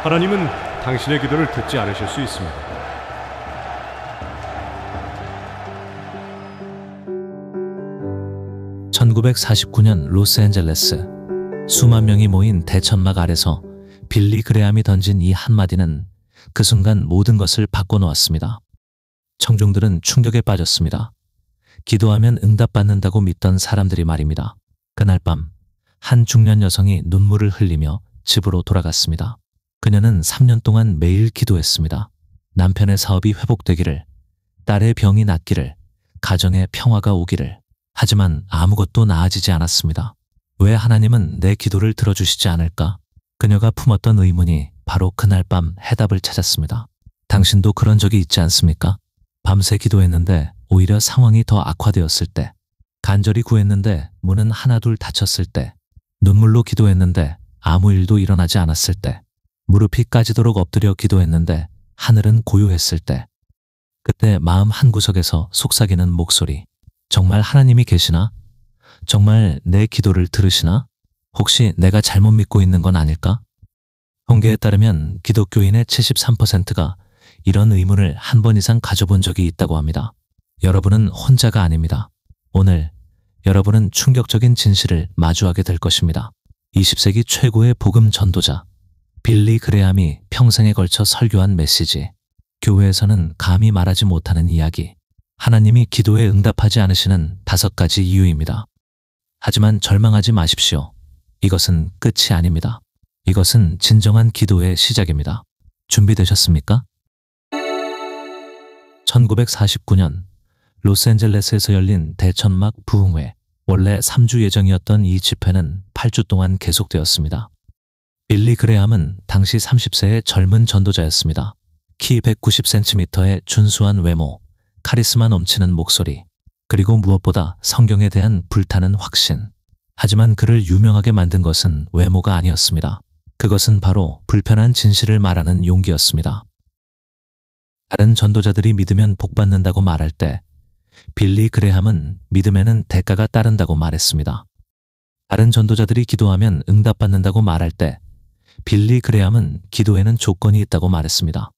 하나님은 당신의 기도를 듣지 않으실 수 있습니다. 1949년 로스앤젤레스, 수만 명이 모인 대천막 아래서 빌리 그레함이 던진 이 한마디는 그 순간 모든 것을 바꿔놓았습니다. 청중들은 충격에 빠졌습니다. 기도하면 응답받는다고 믿던 사람들이 말입니다. 그날 밤 한 중년 여성이 눈물을 흘리며 집으로 돌아갔습니다. 그녀는 3년 동안 매일 기도했습니다. 남편의 사업이 회복되기를, 딸의 병이 낫기를, 가정에 평화가 오기를. 하지만 아무것도 나아지지 않았습니다. 왜 하나님은 내 기도를 들어주시지 않을까? 그녀가 품었던 의문이 바로 그날 밤 해답을 찾았습니다. 당신도 그런 적이 있지 않습니까? 밤새 기도했는데 오히려 상황이 더 악화되었을 때, 간절히 구했는데 문은 하나둘 닫혔을 때, 눈물로 기도했는데 아무 일도 일어나지 않았을 때, 무릎이 까지도록 엎드려 기도했는데 하늘은 고요했을 때, 그때 마음 한구석에서 속삭이는 목소리. 정말 하나님이 계시나? 정말 내 기도를 들으시나? 혹시 내가 잘못 믿고 있는 건 아닐까? 통계에 따르면 기독교인의 73%가 이런 의문을 한 번 이상 가져본 적이 있다고 합니다. 여러분은 혼자가 아닙니다. 오늘 여러분은 충격적인 진실을 마주하게 될 것입니다. 20세기 최고의 복음 전도자 빌리 그레함이 평생에 걸쳐 설교한 메시지, 교회에서는 감히 말하지 못하는 이야기, 하나님이 기도에 응답하지 않으시는 5가지 이유입니다. 하지만 절망하지 마십시오. 이것은 끝이 아닙니다. 이것은 진정한 기도의 시작입니다. 준비되셨습니까? 1949년 로스앤젤레스에서 열린 대천막 부흥회. 원래 3주 예정이었던 이 집회는 8주 동안 계속되었습니다. 빌리 그레함은 당시 30세의 젊은 전도자였습니다. 키 190cm의 준수한 외모, 카리스마 넘치는 목소리, 그리고 무엇보다 성경에 대한 불타는 확신. 하지만 그를 유명하게 만든 것은 외모가 아니었습니다. 그것은 바로 불편한 진실을 말하는 용기였습니다. 다른 전도자들이 믿으면 복받는다고 말할 때 빌리 그레함은 믿음에는 대가가 따른다고 말했습니다. 다른 전도자들이 기도하면 응답받는다고 말할 때 빌리 그레함은 기도에는 조건이 있다고 말했습니다.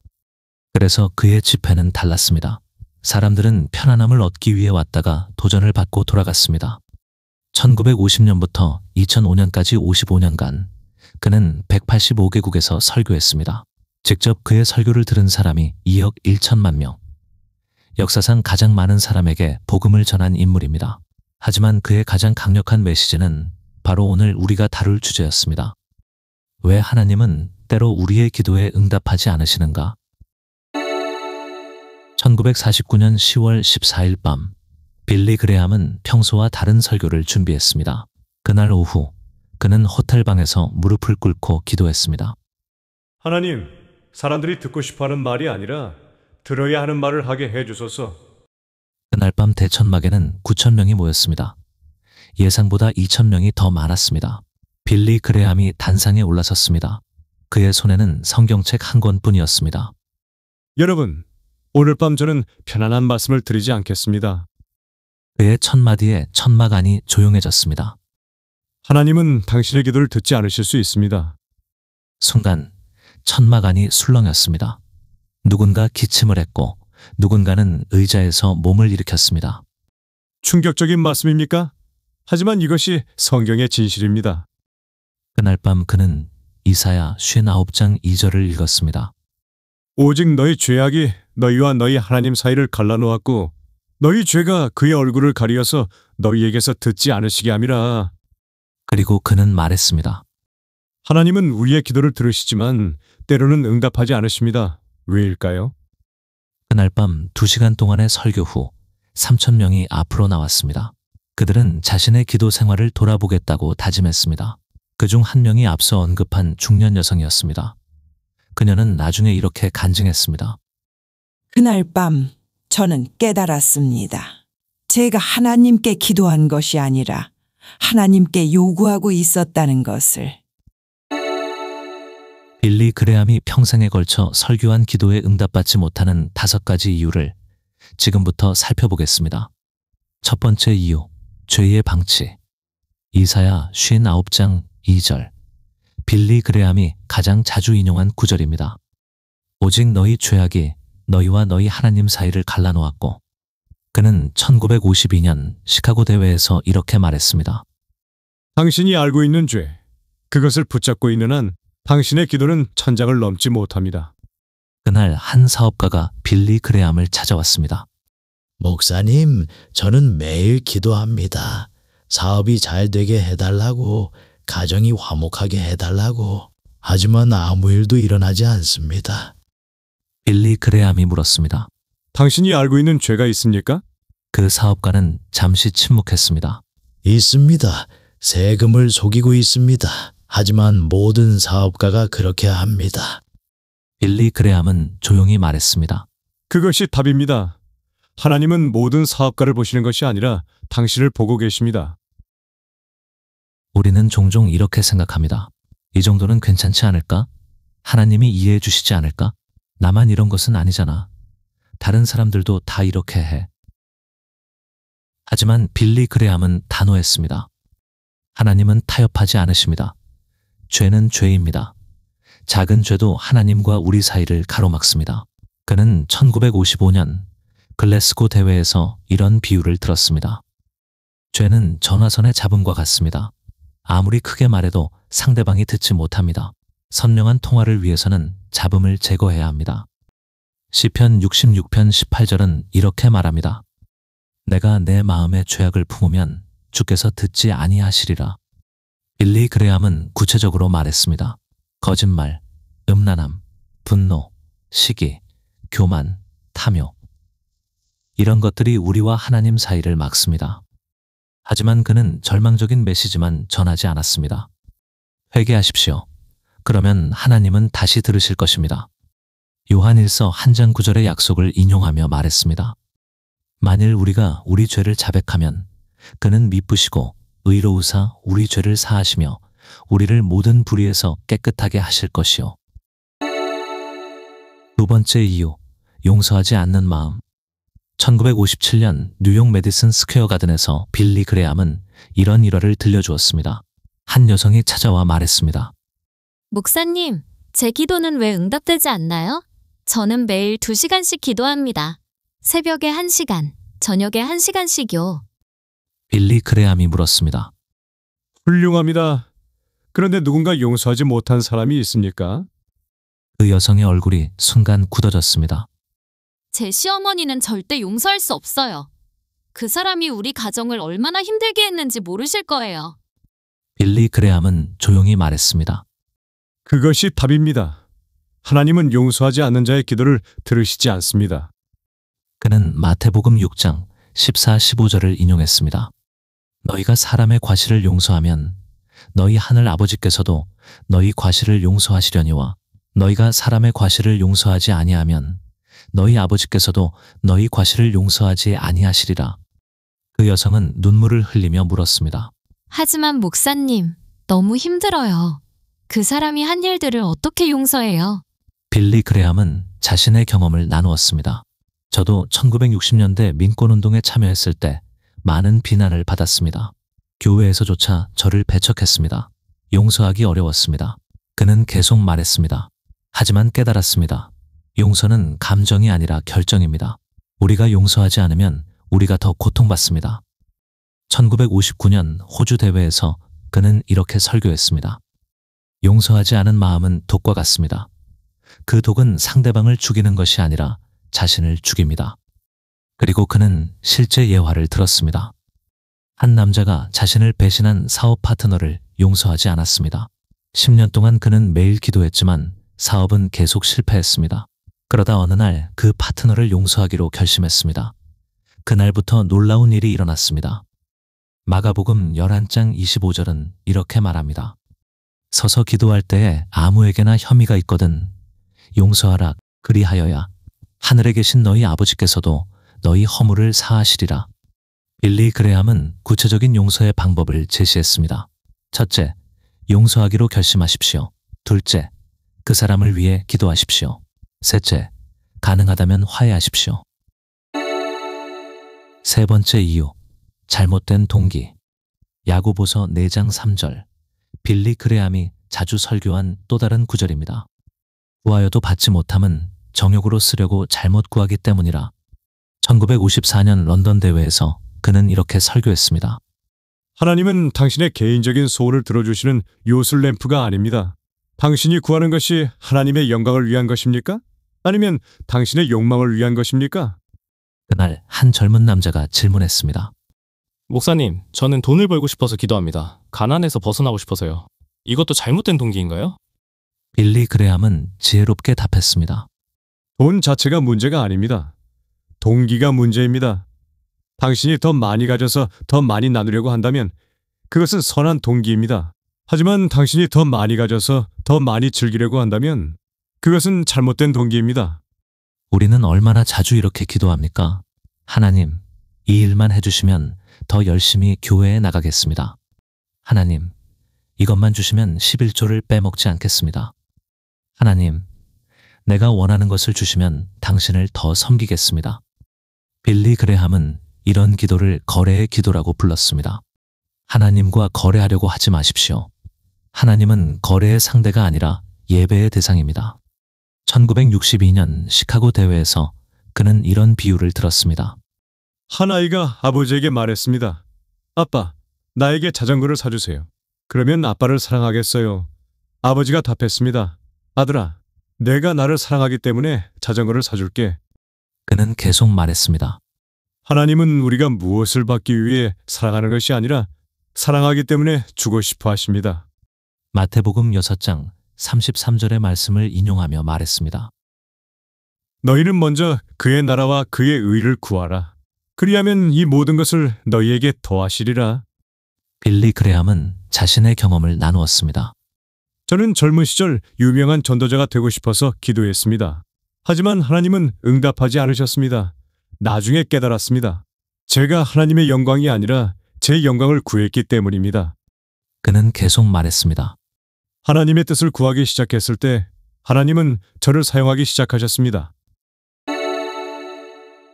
그래서 그의 집회는 달랐습니다. 사람들은 편안함을 얻기 위해 왔다가 도전을 받고 돌아갔습니다. 1950년부터 2005년까지 55년간 그는 185개국에서 설교했습니다. 직접 그의 설교를 들은 사람이 2억 1천만 명. 역사상 가장 많은 사람에게 복음을 전한 인물입니다. 하지만 그의 가장 강력한 메시지는 바로 오늘 우리가 다룰 주제였습니다. 왜 하나님은 때로 우리의 기도에 응답하지 않으시는가? 1949년 10월 14일 밤, 빌리 그레함은 평소와 다른 설교를 준비했습니다. 그날 오후, 그는 호텔방에서 무릎을 꿇고 기도했습니다. 하나님, 사람들이 듣고 싶어하는 말이 아니라 들어야 하는 말을 하게 해주소서. 그날 밤 대천막에는 9천 명이 모였습니다. 예상보다 2천 명이 더 많았습니다. 빌리 그레함이 단상에 올라섰습니다. 그의 손에는 성경책 한 권뿐이었습니다. 여러분, 오늘 밤 저는 편안한 말씀을 드리지 않겠습니다. 그의 첫 마디에 천막 안이 조용해졌습니다. 하나님은 당신의 기도를 듣지 않으실 수 있습니다. 순간 천막 안이 술렁였습니다. 누군가 기침을 했고 누군가는 의자에서 몸을 일으켰습니다. 충격적인 말씀입니까? 하지만 이것이 성경의 진실입니다. 그날 밤 그는 이사야 59장 2절을 읽었습니다. 오직 너희 죄악이 너희와 너희 하나님 사이를 갈라놓았고 너희 죄가 그의 얼굴을 가리어서 너희에게서 듣지 않으시게 함이라. 그리고 그는 말했습니다. 하나님은 우리의 기도를 들으시지만 때로는 응답하지 않으십니다. 왜일까요? 그날 밤 2시간 동안의 설교 후 3천 명이 앞으로 나왔습니다. 그들은 자신의 기도 생활을 돌아보겠다고 다짐했습니다. 그중 한 명이 앞서 언급한 중년 여성이었습니다. 그녀는 나중에 이렇게 간증했습니다. 그날 밤 저는 깨달았습니다. 제가 하나님께 기도한 것이 아니라 하나님께 요구하고 있었다는 것을. 빌리 그레함이 평생에 걸쳐 설교한 기도에 응답받지 못하는 5가지 이유를 지금부터 살펴보겠습니다. 첫 번째 이유, 죄의 방치. 이사야 59장 2절. 빌리 그레함이 가장 가장 자주 인용한 구절입니다. 오직 너희 죄악이 너희와 너희 하나님 사이를 갈라놓았고, 그는 1952년 시카고 대회에서 이렇게 말했습니다. 당신이 알고 있는 죄, 그것을 붙잡고 있는 한 당신의 기도는 천장을 넘지 못합니다. 그날 한 사업가가 빌리 그레함을 찾아왔습니다. 목사님, 저는 매일 기도합니다. 사업이 잘 되게 해달라고, 가정이 화목하게 해달라고. 하지만 아무 일도 일어나지 않습니다. 빌리 그레함이 물었습니다. 당신이 알고 있는 죄가 있습니까? 그 사업가는 잠시 침묵했습니다. 있습니다. 세금을 속이고 있습니다. 하지만 모든 사업가가 그렇게 합니다. 빌리 그레함은 조용히 말했습니다. 그것이 답입니다. 하나님은 모든 사업가를 보시는 것이 아니라 당신을 보고 계십니다. 우리는 종종 이렇게 생각합니다. 이 정도는 괜찮지 않을까? 하나님이 이해해 주시지 않을까? 나만 이런 것은 아니잖아. 다른 사람들도 다 이렇게 해. 하지만 빌리 그레함은 단호했습니다. 하나님은 타협하지 않으십니다. 죄는 죄입니다. 작은 죄도 하나님과 우리 사이를 가로막습니다. 그는 1955년 글래스고 대회에서 이런 비유를 들었습니다. 죄는 전화선의 잡음과 같습니다. 아무리 크게 말해도 상대방이 듣지 못합니다. 선명한 통화를 위해서는 잡음을 제거해야 합니다. 시편 66편 18절은 이렇게 말합니다. 내가 내 마음에 죄악을 품으면 주께서 듣지 아니하시리라. 빌리 그레함은 구체적으로 말했습니다. 거짓말, 음란함, 분노, 시기, 교만, 탐욕. 이런 것들이 우리와 하나님 사이를 막습니다. 하지만 그는 절망적인 메시지만 전하지 않았습니다. 회개하십시오. 그러면 하나님은 다시 들으실 것입니다. 요한일서 1장 9절의 약속을 인용하며 말했습니다. 만일 우리가 우리 죄를 자백하면 그는 미쁘시고 의로우사 우리 죄를 사하시며 우리를 모든 불의에서 깨끗하게 하실 것이요. 두 번째 이유, 용서하지 않는 마음. 1957년 뉴욕 메디슨 스퀘어 가든에서 빌리 그레함은 이런 일화를 들려주었습니다. 한 여성이 찾아와 말했습니다. 목사님, 제 기도는 왜 응답되지 않나요? 저는 매일 2시간씩 기도합니다. 새벽에 1시간, 저녁에 1시간씩요. 빌리 그레함이 물었습니다. 훌륭합니다. 그런데 누군가 용서하지 못한 사람이 있습니까? 그 여성의 얼굴이 순간 굳어졌습니다. 제 시어머니는 절대 용서할 수 없어요. 그 사람이 우리 가정을 얼마나 힘들게 했는지 모르실 거예요. 빌리 그레함은 조용히 말했습니다. 그것이 답입니다. 하나님은 용서하지 않는 자의 기도를 들으시지 않습니다. 그는 마태복음 6장 14, 15절을 인용했습니다. 너희가 사람의 과실을 용서하면 너희 하늘 아버지께서도 너희 과실을 용서하시려니와 너희가 사람의 과실을 용서하지 아니하면 너희 아버지께서도 너희 과실을 용서하지 아니하시리라. 그 여성은 눈물을 흘리며 물었습니다. 하지만 목사님, 너무 힘들어요. 그 사람이 한 일들을 어떻게 용서해요? 빌리 그레함은 자신의 경험을 나누었습니다. 저도 1960년대 민권운동에 참여했을 때 많은 비난을 받았습니다. 교회에서조차 저를 배척했습니다. 용서하기 어려웠습니다. 그는 계속 말했습니다. 하지만 깨달았습니다. 용서는 감정이 아니라 결정입니다. 우리가 용서하지 않으면 우리가 더 고통받습니다. 1959년 호주 대회에서 그는 이렇게 설교했습니다. 용서하지 않은 마음은 독과 같습니다. 그 독은 상대방을 죽이는 것이 아니라 자신을 죽입니다. 그리고 그는 실제 예화를 들었습니다. 한 남자가 자신을 배신한 사업 파트너를 용서하지 않았습니다. 10년 동안 그는 매일 기도했지만 사업은 계속 실패했습니다. 그러다 어느 날 그 파트너를 용서하기로 결심했습니다. 그날부터 놀라운 일이 일어났습니다. 마가복음 11장 25절은 이렇게 말합니다. 서서 기도할 때에 아무에게나 혐의가 있거든 용서하라. 그리하여야 하늘에 계신 너희 아버지께서도 너희 허물을 사하시리라. 빌리 그레함은 구체적인 용서의 방법을 제시했습니다. 첫째, 용서하기로 결심하십시오. 둘째, 그 사람을 위해 기도하십시오. 셋째, 가능하다면 화해하십시오. 세 번째 이유, 잘못된 동기. 야고보서 4장 3절. 빌리 그레함이 자주 설교한 또 다른 구절입니다. 구하여도 받지 못함은 정욕으로 쓰려고 잘못 구하기 때문이라. 1954년 런던 대회에서 그는 이렇게 설교했습니다. 하나님은 당신의 개인적인 소원을 들어주시는 요술 램프가 아닙니다. 당신이 구하는 것이 하나님의 영광을 위한 것입니까? 아니면 당신의 욕망을 위한 것입니까? 그날 한 젊은 남자가 질문했습니다. 목사님, 저는 돈을 벌고 싶어서 기도합니다. 가난에서 벗어나고 싶어서요. 이것도 잘못된 동기인가요? 빌리 그레함은 지혜롭게 답했습니다. 돈 자체가 문제가 아닙니다. 동기가 문제입니다. 당신이 더 많이 가져서 더 많이 나누려고 한다면 그것은 선한 동기입니다. 하지만 당신이 더 많이 가져서 더 많이 즐기려고 한다면 그것은 잘못된 동기입니다. 우리는 얼마나 자주 이렇게 기도합니까? 하나님, 이 일만 해주시면 더 열심히 교회에 나가겠습니다. 하나님, 이것만 주시면 11조를 빼먹지 않겠습니다. 하나님, 내가 원하는 것을 주시면 당신을 더 섬기겠습니다. 빌리 그레함은 이런 기도를 거래의 기도라고 불렀습니다. 하나님과 거래하려고 하지 마십시오. 하나님은 거래의 상대가 아니라 예배의 대상입니다. 1962년 시카고 대회에서 그는 이런 비유를 들었습니다. 한 아이가 아버지에게 말했습니다. 아빠, 나에게 자전거를 사주세요. 그러면 아빠를 사랑하겠어요. 아버지가 답했습니다. 아들아, 내가 나를 사랑하기 때문에 자전거를 사줄게. 그는 계속 말했습니다. 하나님은 우리가 무엇을 받기 위해 사랑하는 것이 아니라 사랑하기 때문에 주고 싶어 하십니다. 마태복음 6장 33절의 말씀을 인용하며 말했습니다. 너희는 먼저 그의 나라와 그의 의를 구하라. 그리하면 이 모든 것을 너희에게 더하시리라. 빌리 그레함은 자신의 경험을 나누었습니다. 저는 젊은 시절 유명한 전도자가 되고 싶어서 기도했습니다. 하지만 하나님은 응답하지 않으셨습니다. 나중에 깨달았습니다. 제가 하나님의 영광이 아니라 제 영광을 구했기 때문입니다. 그는 계속 말했습니다. 하나님의 뜻을 구하기 시작했을 때 하나님은 저를 사용하기 시작하셨습니다.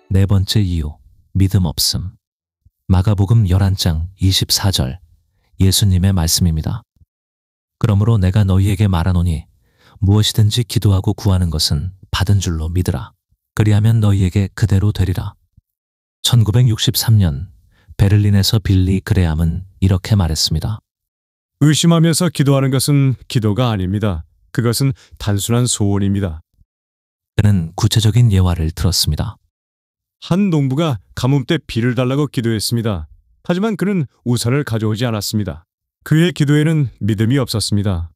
네 번째 이유, 믿음 없음. 마가복음 11장 24절, 예수님의 말씀입니다. 그러므로 내가 너희에게 말하노니 무엇이든지 기도하고 구하는 것은 받은 줄로 믿으라. 그리하면 너희에게 그대로 되리라. 1963년 베를린에서 빌리 그레함은 이렇게 말했습니다. 의심하면서 기도하는 것은 기도가 아닙니다. 그것은 단순한 소원입니다. 그는 구체적인 예화를 들었습니다. 한 농부가 가뭄 때 비를 달라고 기도했습니다. 하지만 그는 우산을 가져오지 않았습니다. 그의 기도에는 믿음이 없었습니다.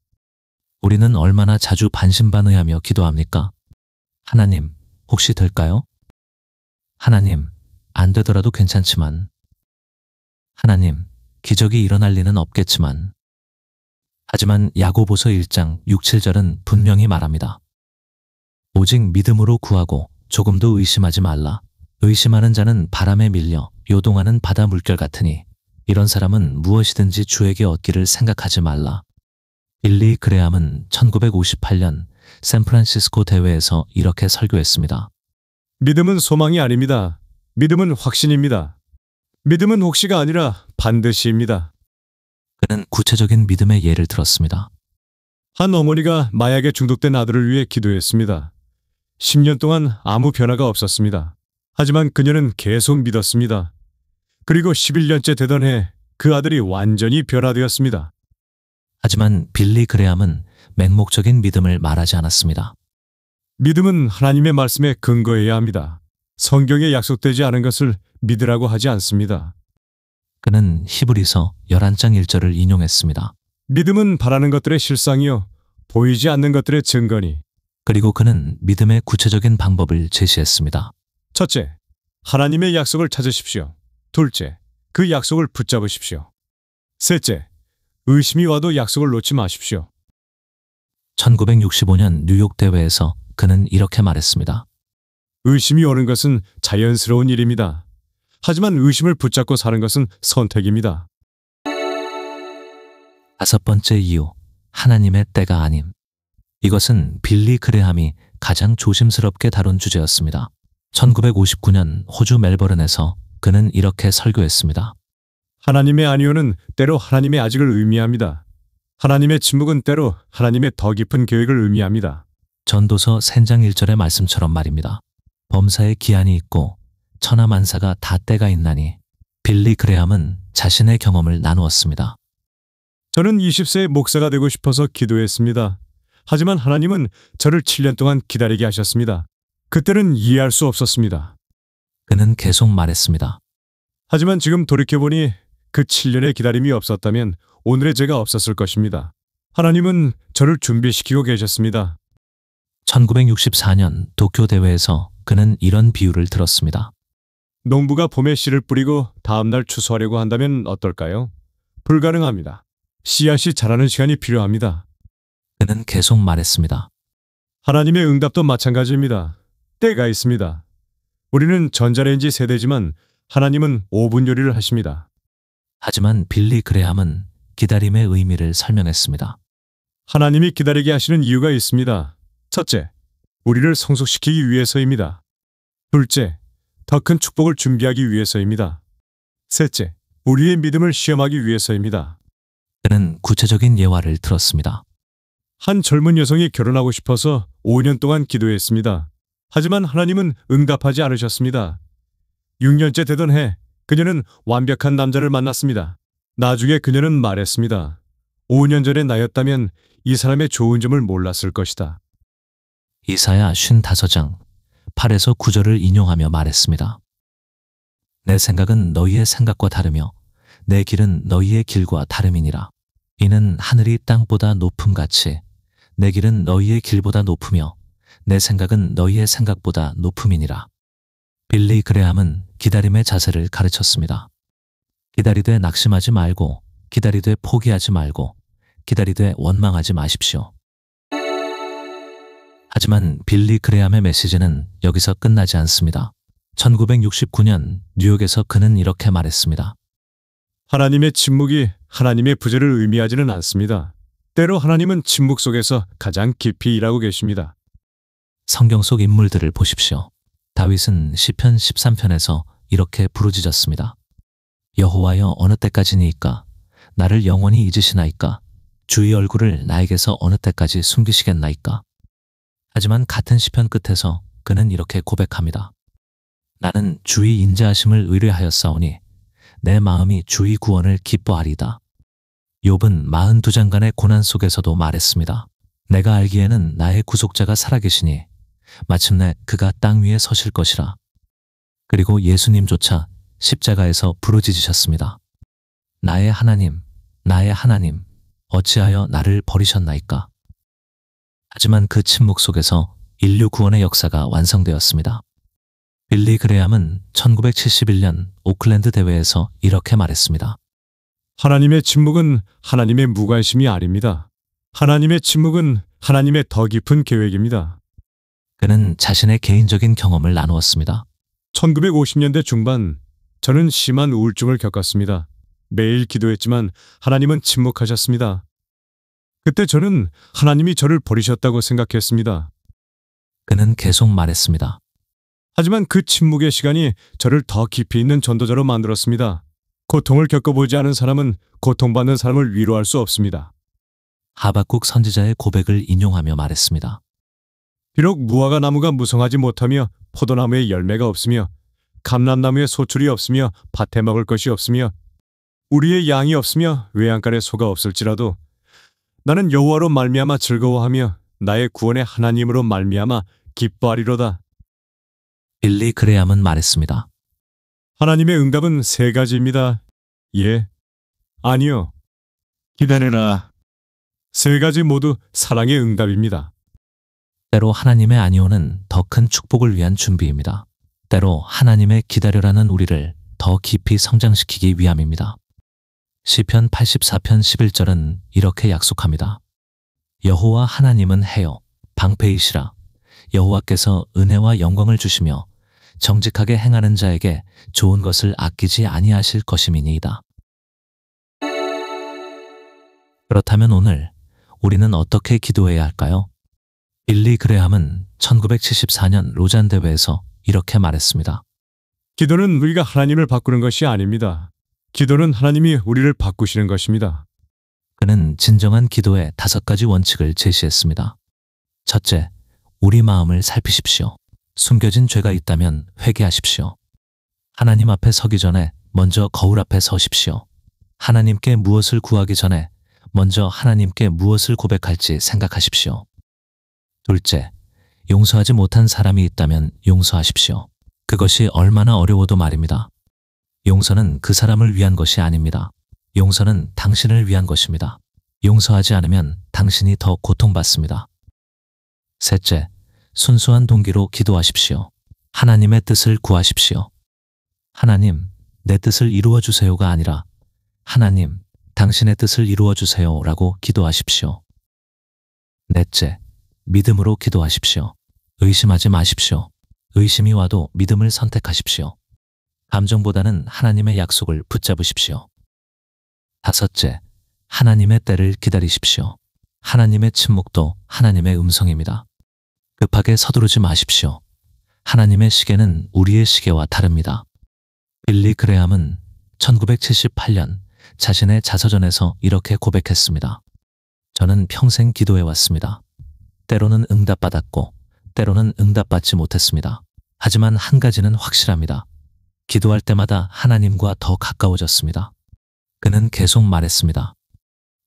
우리는 얼마나 자주 반신반의하며 기도합니까? 하나님, 혹시 될까요? 하나님, 안 되더라도 괜찮지만. 하나님, 기적이 일어날 리는 없겠지만. 하지만 야고보서 1장 6, 7절은 분명히 말합니다. 오직 믿음으로 구하고 조금도 의심하지 말라. 의심하는 자는 바람에 밀려 요동하는 바다 물결 같으니 이런 사람은 무엇이든지 주에게 얻기를 생각하지 말라. 빌리 그레함은 1958년 샌프란시스코 대회에서 이렇게 설교했습니다. 믿음은 소망이 아닙니다. 믿음은 확신입니다. 믿음은 혹시가 아니라 반드시입니다. 그는 구체적인 믿음의 예를 들었습니다. 한 어머니가 마약에 중독된 아들을 위해 기도했습니다. 10년 동안 아무 변화가 없었습니다. 하지만 그녀는 계속 믿었습니다. 그리고 11년째 되던 해 그 아들이 완전히 변화되었습니다. 하지만 빌리 그레함은 맹목적인 믿음을 말하지 않았습니다. 믿음은 하나님의 말씀에 근거해야 합니다. 성경에 약속되지 않은 것을 믿으라고 하지 않습니다. 그는 히브리서 11장 1절을 인용했습니다. 믿음은 바라는 것들의 실상이요 보이지 않는 것들의 증거니. 그리고 그는 믿음의 구체적인 방법을 제시했습니다. 첫째, 하나님의 약속을 찾으십시오. 둘째, 그 약속을 붙잡으십시오. 셋째, 의심이 와도 약속을 놓지 마십시오. 1965년 뉴욕 대회에서 그는 이렇게 말했습니다. 의심이 오는 것은 자연스러운 일입니다. 하지만 의심을 붙잡고 사는 것은 선택입니다. 다섯 번째 이유, 하나님의 때가 아님. 이것은 빌리 그레함이 가장 조심스럽게 다룬 주제였습니다. 1959년 호주 멜버른에서 그는 이렇게 설교했습니다. 하나님의 아니오는 때로 하나님의 아직을 의미합니다. 하나님의 침묵은 때로 하나님의 더 깊은 계획을 의미합니다. 전도서 3장 1절의 말씀처럼 말입니다. 범사에 기한이 있고 천하만사가 다 때가 있나니. 빌리 그레함은 자신의 경험을 나누었습니다. 저는 20세에 목사가 되고 싶어서 기도했습니다. 하지만 하나님은 저를 7년 동안 기다리게 하셨습니다. 그때는 이해할 수 없었습니다. 그는 계속 말했습니다. 하지만 지금 돌이켜보니 그 7년의 기다림이 없었다면 오늘의 제가 없었을 것입니다. 하나님은 저를 준비시키고 계셨습니다. 1964년 도쿄 대회에서 그는 이런 비유를 들었습니다. 농부가 봄에 씨를 뿌리고 다음날 추수하려고 한다면 어떨까요? 불가능합니다. 씨앗이 자라는 시간이 필요합니다. 그는 계속 말했습니다. 하나님의 응답도 마찬가지입니다. 때가 있습니다. 우리는 전자레인지 세대지만 하나님은 오븐 요리를 하십니다. 하지만 빌리 그레함은 기다림의 의미를 설명했습니다. 하나님이 기다리게 하시는 이유가 있습니다. 첫째, 우리를 성숙시키기 위해서입니다. 둘째, 더 큰 축복을 준비하기 위해서입니다. 셋째, 우리의 믿음을 시험하기 위해서입니다. 그는 구체적인 예화를 들었습니다. 한 젊은 여성이 결혼하고 싶어서 5년 동안 기도했습니다. 하지만 하나님은 응답하지 않으셨습니다. 6년째 되던 해, 그녀는 완벽한 남자를 만났습니다. 나중에 그녀는 말했습니다. 5년 전에 나였다면 이 사람의 좋은 점을 몰랐을 것이다. 이사야 55장 8에서 9절을 인용하며 말했습니다. 내 생각은 너희의 생각과 다르며 내 길은 너희의 길과 다름이니라. 이는 하늘이 땅보다 높음같이 내 길은 너희의 길보다 높으며 내 생각은 너희의 생각보다 높음이니라. 빌리 그레함은 기다림의 자세를 가르쳤습니다. 기다리되 낙심하지 말고, 기다리되 포기하지 말고, 기다리되 원망하지 마십시오. 하지만 빌리 그레함의 메시지는 여기서 끝나지 않습니다. 1969년 뉴욕에서 그는 이렇게 말했습니다. 하나님의 침묵이 하나님의 부재를 의미하지는 않습니다. 때로 하나님은 침묵 속에서 가장 깊이 일하고 계십니다. 성경 속 인물들을 보십시오. 다윗은 시편 13편에서 이렇게 부르짖었습니다. 여호와여 어느 때까지니이까? 나를 영원히 잊으시나이까? 주의 얼굴을 나에게서 어느 때까지 숨기시겠나이까? 하지만 같은 시편 끝에서 그는 이렇게 고백합니다. 나는 주의 인자하심을 의뢰하였사오니 내 마음이 주의 구원을 기뻐하리이다. 욥은 42장간의 고난 속에서도 말했습니다. 내가 알기에는 나의 구속자가 살아계시니 마침내 그가 땅 위에 서실 것이라. 그리고 예수님조차 십자가에서 부르짖으셨습니다. 나의 하나님, 나의 하나님, 어찌하여 나를 버리셨나이까? 하지만 그 침묵 속에서 인류 구원의 역사가 완성되었습니다. 빌리 그레함은 1971년 오클랜드 대회에서 이렇게 말했습니다. 하나님의 침묵은 하나님의 무관심이 아닙니다. 하나님의 침묵은 하나님의 더 깊은 계획입니다. 그는 자신의 개인적인 경험을 나누었습니다. 1950년대 중반, 저는 심한 우울증을 겪었습니다. 매일 기도했지만 하나님은 침묵하셨습니다. 그때 저는 하나님이 저를 버리셨다고 생각했습니다. 그는 계속 말했습니다. 하지만 그 침묵의 시간이 저를 더 깊이 있는 전도자로 만들었습니다. 고통을 겪어보지 않은 사람은 고통받는 사람을 위로할 수 없습니다. 하박국 선지자의 고백을 인용하며 말했습니다. 비록 무화과 나무가 무성하지 못하며 포도나무에 열매가 없으며 감람나무에 소출이 없으며 밭에 먹을 것이 없으며 우리의 양이 없으며 외양간에 소가 없을지라도 나는 여호와로 말미암아 즐거워하며 나의 구원의 하나님으로 말미암아 기뻐하리로다. 빌리 그레함은 말했습니다. 하나님의 응답은 세 가지입니다. 예, 아니요, 기다려라. 세 가지 모두 사랑의 응답입니다. 때로 하나님의 아니오는 더 큰 축복을 위한 준비입니다. 때로 하나님의 기다려라는 우리를 더 깊이 성장시키기 위함입니다. 시편 84편 11절은 이렇게 약속합니다. 여호와 하나님은 해요 방패이시라. 여호와께서 은혜와 영광을 주시며 정직하게 행하는 자에게 좋은 것을 아끼지 아니하실 것임이니이다. 그렇다면 오늘 우리는 어떻게 기도해야 할까요? 빌리 그레함은 1974년 로잔 대회에서 이렇게 말했습니다. 기도는 우리가 하나님을 바꾸는 것이 아닙니다. 기도는 하나님이 우리를 바꾸시는 것입니다. 그는 진정한 기도의 5가지 원칙을 제시했습니다. 첫째, 우리 마음을 살피십시오. 숨겨진 죄가 있다면 회개하십시오. 하나님 앞에 서기 전에 먼저 거울 앞에 서십시오. 하나님께 무엇을 구하기 전에 먼저 하나님께 무엇을 고백할지 생각하십시오. 둘째, 용서하지 못한 사람이 있다면 용서하십시오. 그것이 얼마나 어려워도 말입니다. 용서는 그 사람을 위한 것이 아닙니다. 용서는 당신을 위한 것입니다. 용서하지 않으면 당신이 더 고통받습니다. 셋째, 순수한 동기로 기도하십시오. 하나님의 뜻을 구하십시오. 하나님, 내 뜻을 이루어 주세요가 아니라 하나님, 당신의 뜻을 이루어 주세요라고 기도하십시오. 넷째, 믿음으로 기도하십시오. 의심하지 마십시오. 의심이 와도 믿음을 선택하십시오. 감정보다는 하나님의 약속을 붙잡으십시오. 다섯째, 하나님의 때를 기다리십시오. 하나님의 침묵도 하나님의 음성입니다. 급하게 서두르지 마십시오. 하나님의 시계는 우리의 시계와 다릅니다. 빌리 그레함은 1978년 자신의 자서전에서 이렇게 고백했습니다. 저는 평생 기도해 왔습니다. 때로는 응답받았고 때로는 응답받지 못했습니다. 하지만 한 가지는 확실합니다. 기도할 때마다 하나님과 더 가까워졌습니다. 그는 계속 말했습니다.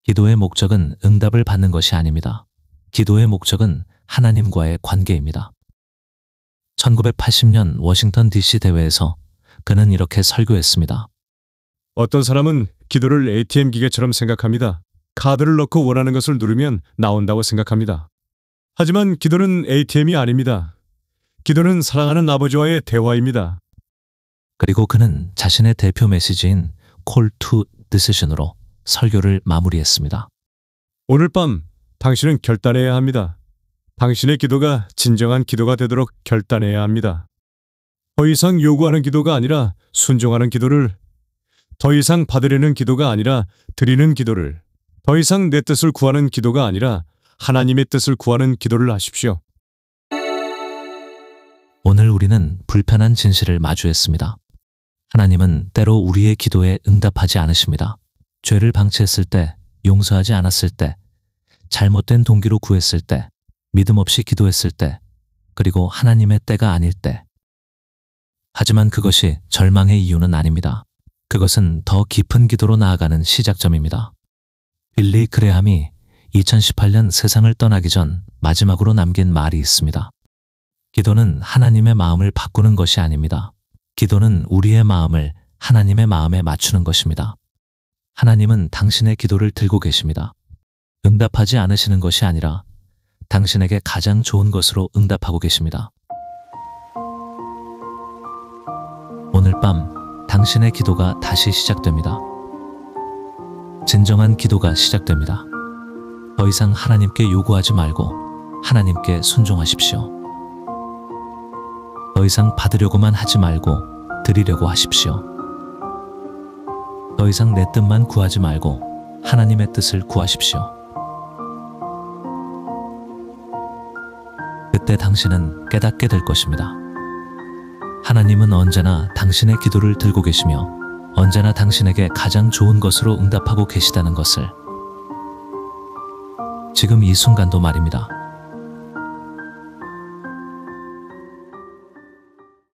기도의 목적은 응답을 받는 것이 아닙니다. 기도의 목적은 하나님과의 관계입니다. 1980년 워싱턴 DC 대회에서 그는 이렇게 설교했습니다. 어떤 사람은 기도를 ATM 기계처럼 생각합니다. 카드를 넣고 원하는 것을 누르면 나온다고 생각합니다. 하지만 기도는 ATM이 아닙니다. 기도는 사랑하는 아버지와의 대화입니다. 그리고 그는 자신의 대표 메시지인 Call to Decision으로 설교를 마무리했습니다. 오늘 밤 당신은 결단해야 합니다. 당신의 기도가 진정한 기도가 되도록 결단해야 합니다. 더 이상 요구하는 기도가 아니라 순종하는 기도를, 더 이상 받으려는 기도가 아니라 드리는 기도를, 더 이상 내 뜻을 구하는 기도가 아니라 하나님의 뜻을 구하는 기도를 하십시오. 오늘 우리는 불편한 진실을 마주했습니다. 하나님은 때로 우리의 기도에 응답하지 않으십니다. 죄를 방치했을 때, 용서하지 않았을 때, 잘못된 동기로 구했을 때, 믿음 없이 기도했을 때, 그리고 하나님의 때가 아닐 때. 하지만 그것이 절망의 이유는 아닙니다. 그것은 더 깊은 기도로 나아가는 시작점입니다. 빌리 그레함이 2018년 세상을 떠나기 전 마지막으로 남긴 말이 있습니다. 기도는 하나님의 마음을 바꾸는 것이 아닙니다. 기도는 우리의 마음을 하나님의 마음에 맞추는 것입니다. 하나님은 당신의 기도를 들고 계십니다. 응답하지 않으시는 것이 아니라 당신에게 가장 좋은 것으로 응답하고 계십니다. 오늘 밤 당신의 기도가 다시 시작됩니다. 진정한 기도가 시작됩니다. 더 이상 하나님께 요구하지 말고 하나님께 순종하십시오. 더 이상 받으려고만 하지 말고 드리려고 하십시오. 더 이상 내 뜻만 구하지 말고 하나님의 뜻을 구하십시오. 그때 당신은 깨닫게 될 것입니다. 하나님은 언제나 당신의 기도를 들고 계시며 언제나 당신에게 가장 좋은 것으로 응답하고 계시다는 것을 지금 이 순간도 말입니다.